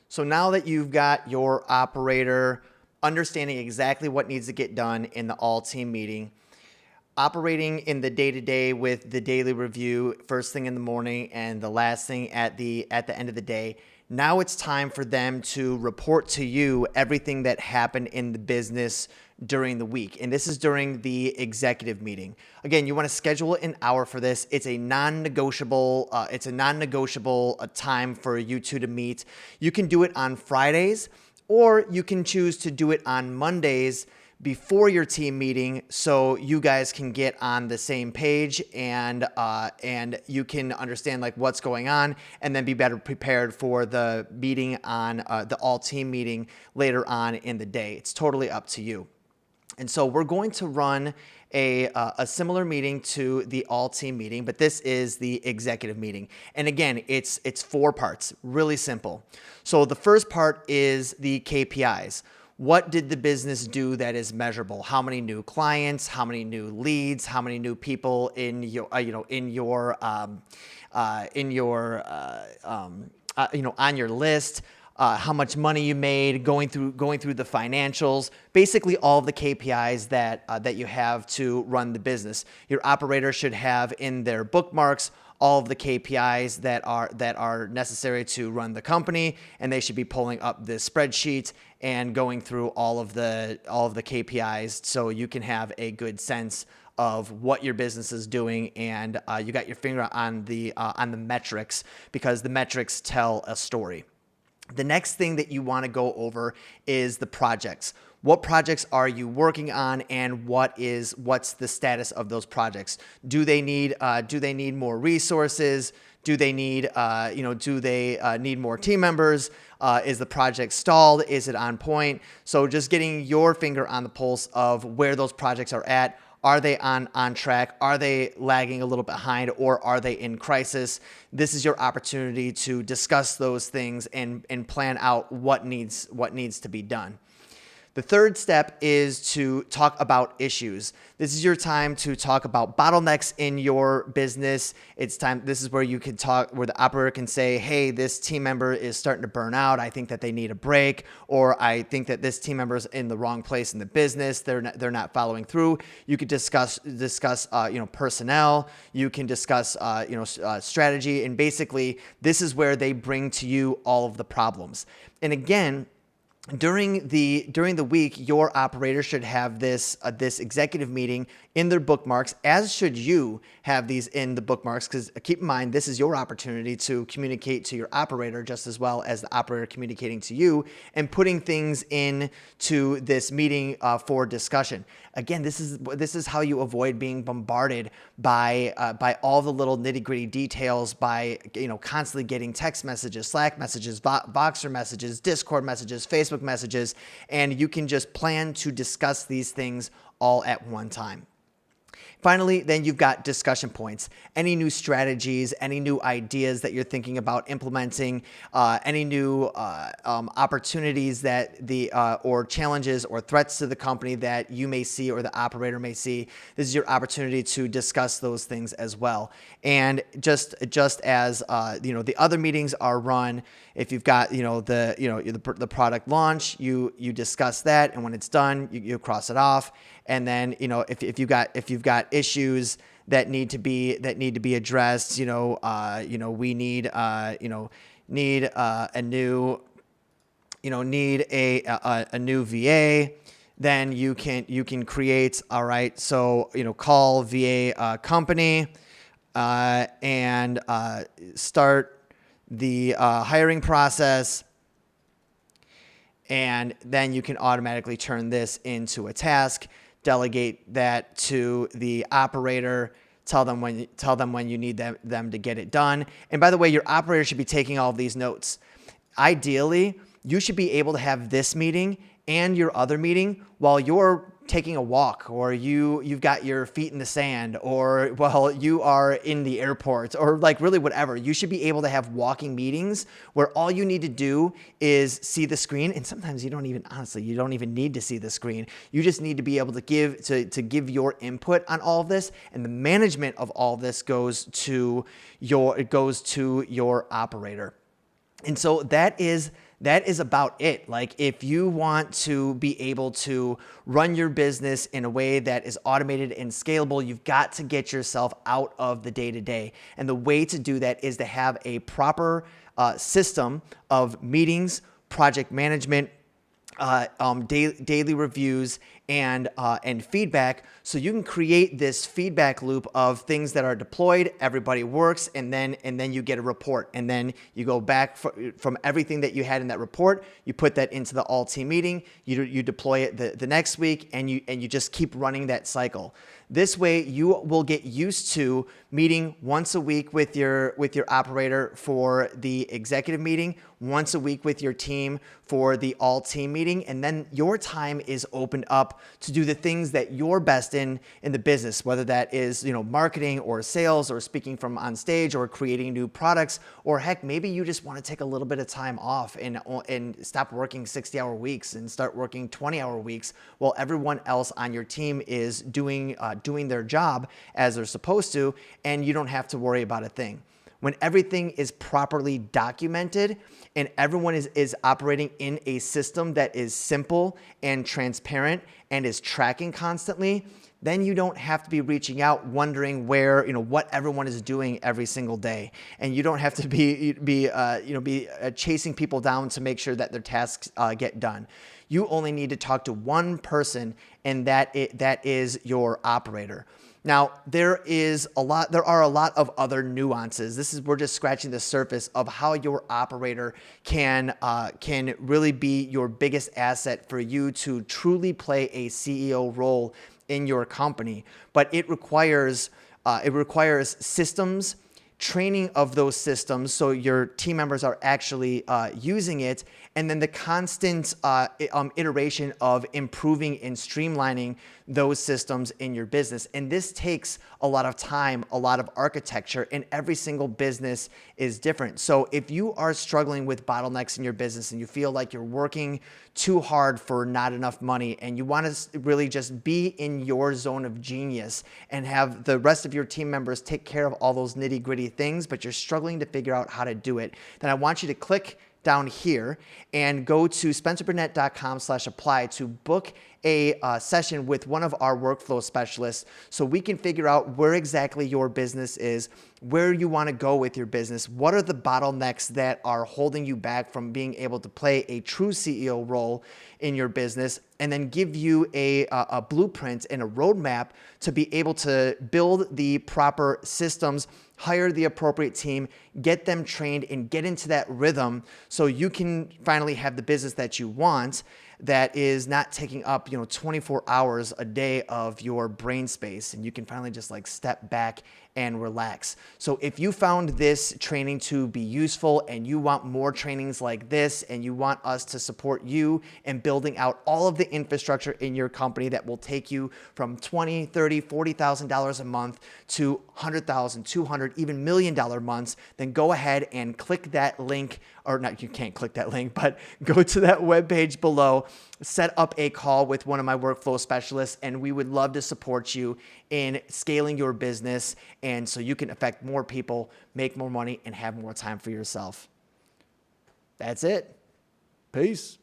So now that you've got your operator understanding exactly what needs to get done in the all team meeting, operating in the day-to-day with the daily review first thing in the morning and the last thing at the end of the day, now it's time for them to report to you everything that happened in the business during the week. And this is during the executive meeting. Again, you want to schedule an hour for this. It's a non-negotiable time for you two to meet. You can do it on Fridays, or you can choose to do it on Mondays before your team meeting, so you guys can get on the same page and you can understand like what's going on, and then be better prepared for the meeting on the all team meeting later on in the day. It's totally up to you. And so we're going to run a similar meeting to the all team meeting, but this is the executive meeting. And again, it's 4 parts, really simple. So the first part is the KPIs. What did the business do that is measurable? How many new clients? How many new leads? How many new people in your, on your list? How much money you made? Going through the financials. Basically, all of the KPIs that you have to run the business. Your operator should have in their bookmarks all of the KPIs that are necessary to run the company, and they should be pulling up this spreadsheet and going through all of the KPIs so you can have a good sense of what your business is doing, and you got your finger on the metrics, because the metrics tell a story. The next thing that you want to go over is the projects. What projects are you working on, and what's the status of those projects? Do they need more resources? Do they need need more team members? Is the project stalled? Is it on point? So just getting your finger on the pulse of where those projects are at. Are they on track? Are they lagging a little behind, or are they in crisis? This is your opportunity to discuss those things and plan out what needs to be done. The third step is to talk about issues. This is your time to talk about bottlenecks in your business. This is where you can talk, where the operator can say, hey, this team member is starting to burn out. I think that they need a break, or I think that this team member is in the wrong place in the business. They're not following through. You could discuss personnel. You can discuss strategy, and basically this is where they bring to you all of the problems. And again, during the week, your operator should have this executive meeting in their bookmarks, as should you have these in the bookmarks, because keep in mind, this is your opportunity to communicate to your operator just as well as the operator communicating to you and putting things into this meeting for discussion. Again, this is how you avoid being bombarded by all the little nitty-gritty details, by constantly getting text messages, Slack messages, Voxer messages, Discord messages, Facebook messages, and you can just plan to discuss these things all at one time. Finally, then you've got discussion points. Any new strategies, any new ideas that you're thinking about implementing, any new opportunities that or challenges or threats to the company that you may see or the operator may see. This is your opportunity to discuss those things as well. And just as the other meetings are run, if you've got the product launch, you discuss that, and when it's done, you cross it off. And then if you've got issues that need to be addressed, we need a new VA. Then you can create, all right, so call VA company and start the hiring process. And then you can automatically turn this into a task. Delegate that to the operator. Tell them when you need them to get it done. And by the way, your operator should be taking all of these notes. Ideally, you should be able to have this meeting and your other meeting while you're taking a walk, or you've got your feet in the sand, or you are in the airport, or like really whatever. You should be able to have walking meetings where all you need to do is see the screen. And sometimes you don't even need to see the screen. You just need to be able to give your input on all of this, and the management of all of this goes to your operator. And so that is about it. Like, if you want to be able to run your business in a way that is automated and scalable, you've got to get yourself out of the day-to-day. And the way to do that is to have a proper system of meetings, project management, daily reviews, and feedback, so you can create this feedback loop of things that are deployed, everybody works, and then you get a report, and then you go back from everything that you had in that report, you put that into the all team meeting, you deploy it the next week, and you just keep running that cycle. This way, you will get used to meeting once a week with your operator for the executive meeting, once a week with your team for the all team meeting, and then your time is opened up to do the things that you're best in the business, whether that is, marketing or sales or speaking from on stage or creating new products, or heck, maybe you just want to take a little bit of time off and stop working 60-hour weeks and start working 20-hour weeks while everyone else on your team is doing their job as they're supposed to, and you don't have to worry about a thing. When everything is properly documented and everyone is operating in a system that is simple and transparent and is tracking constantly, then you don't have to be reaching out wondering where, what everyone is doing every single day. And you don't have to be chasing people down to make sure that their tasks get done. You only need to talk to one person, and that is your operator. Now, there are a lot of other nuances. We're just scratching the surface of how your operator can really be your biggest asset for you to truly play a CEO role in your company. But it requires systems, training of those systems so your team members are actually using it, and then the constant iteration of improving and streamlining those systems in your business. And this takes a lot of time, a lot of architecture, and every single business is different. So if you are struggling with bottlenecks in your business and you feel like you're working too hard for not enough money, and you want to really just be in your zone of genius and have the rest of your team members take care of all those nitty-gritty things, but you're struggling to figure out how to do it, then I want you to click down here and go to spencerburnett.com/apply to book a session with one of our workflow specialists so we can figure out where exactly your business is, where you want to go with your business, what are the bottlenecks that are holding you back from being able to play a true CEO role in your business, and then give you a blueprint and a roadmap to be able to build the proper systems, hire the appropriate team, get them trained, and get into that rhythm so you can finally have the business that you want that is not taking up 24 hours a day of your brain space, and you can finally just step back and relax. So if you found this training to be useful and you want more trainings like this, and you want us to support you in building out all of the infrastructure in your company that will take you from $20,000, $30,000, $40,000 a month to $100,000, $200,000, even $1 million months, then go ahead and click that link, or not, you can't click that link, but go to that webpage below, set up a call with one of my workflow specialists, and we would love to support you in scaling your business, and so you can affect more people, make more money, and have more time for yourself. That's it. Peace.